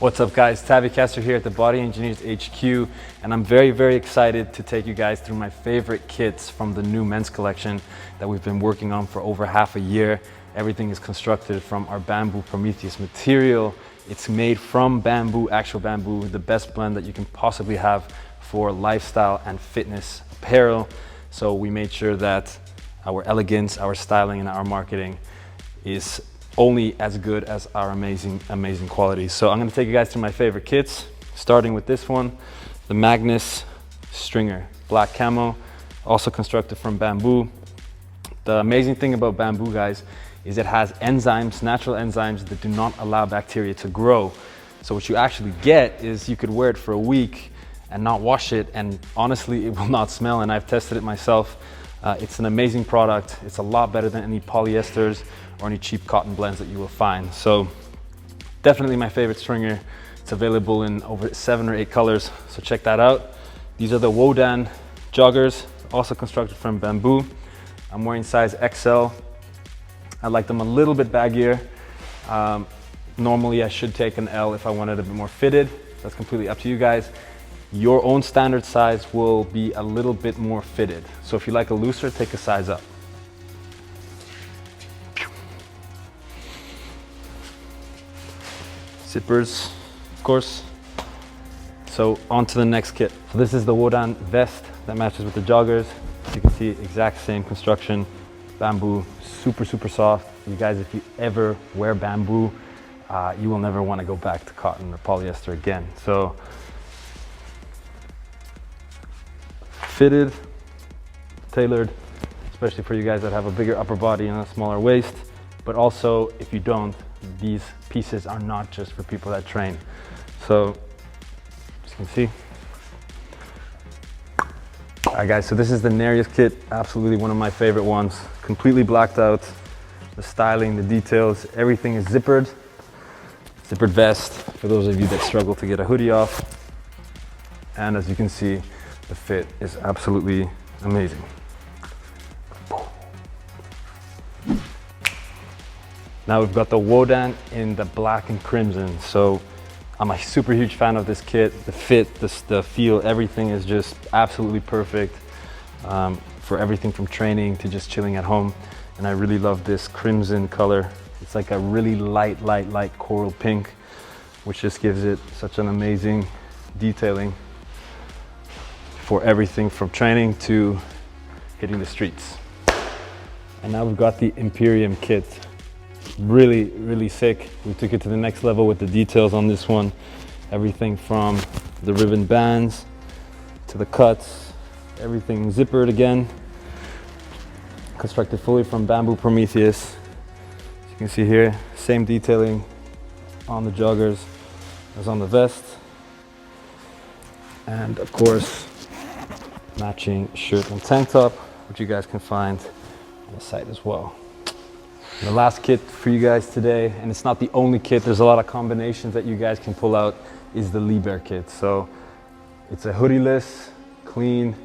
What's up guys, Tavi Castor here at the Body Engineers HQ, and I'm very excited to take you guys through my favorite kits from the new men's collection that we've been working on for over half a year. Everything is constructed from our bamboo Prometheus material. It's made from bamboo, actual bamboo, the best blend that you can possibly have for lifestyle and fitness apparel. So we made sure that our elegance, our styling, and our marketing is only as good as our amazing quality. So I'm gonna take you guys through my favorite kits, starting with this one, the Magnus Stringer, black camo, also constructed from bamboo. The amazing thing about bamboo, guys, is it has enzymes, natural enzymes that do not allow bacteria to grow. So what you actually get is you could wear it for a week and not wash it, and honestly, it will not smell, and I've tested it myself. It's an amazing product. It's a lot better than any polyesters or any cheap cotton blends that you will find. So definitely my favorite stringer. It's available in over 7 or 8 colors, so check that out. These are the Wodan joggers, also constructed from bamboo. I'm wearing size XL. I like them a little bit baggier. Normally I should take an L if I wanted a bit more fitted. That's completely up to you guys. Your own standard size will be a little bit more fitted. So if you like a looser, take a size up. Zippers, of course. So on to the next kit. So this is the Wodan vest that matches with the joggers. As you can see, exact same construction, bamboo, super soft. You guys, if you ever wear bamboo, you will never want to go back to cotton or polyester again. So fitted, tailored, especially for you guys that have a bigger upper body and a smaller waist. But also, if you don't, these pieces are not just for people that train. So, as you can see. All right guys, so this is the Nereus kit, absolutely one of my favorite ones. Completely blacked out, the styling, the details, everything is zippered. Zippered vest, for those of you that struggle to get a hoodie off. And as you can see, the fit is absolutely amazing. Now we've got the Wodan in the black and crimson. So I'm a super huge fan of this kit. The fit, the feel, everything is just absolutely perfect for everything from training to just chilling at home. And I really love this crimson color. It's like a really light coral pink, which just gives it such an amazing detailing for everything from training to hitting the streets. And now we've got the Imperium kit. Really sick. We took it to the next level with the details on this one. Everything from the ribbon bands to the cuts, everything zippered again. Constructed fully from bamboo Prometheus. As you can see here, same detailing on the joggers as on the vest. And of course, matching shirt and tank top, which you guys can find on the site as well. The last kit for you guys today, and it's not the only kit, there's a lot of combinations that you guys can pull out, is the Liebherr kit. So it's a hoodieless, clean,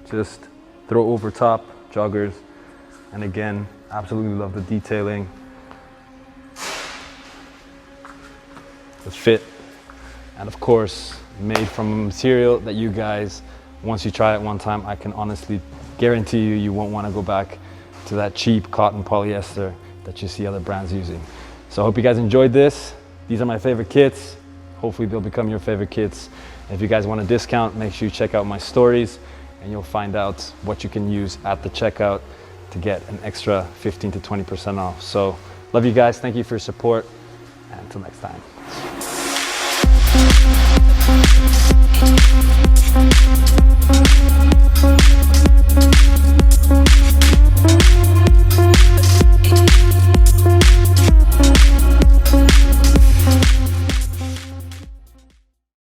just throw over top joggers. And again, absolutely love the detailing, the fit, and of course, made from a material that you guys, once you try it one time, I can honestly guarantee you won't want to go back to that cheap cotton polyester that you see other brands using. So I hope you guys enjoyed this. These are my favorite kits. Hopefully they'll become your favorite kits. And if you guys want a discount, make sure you check out my stories and you'll find out what you can use at the checkout to get an extra 15 to 20% off. So love you guys, thank you for your support, and until next time.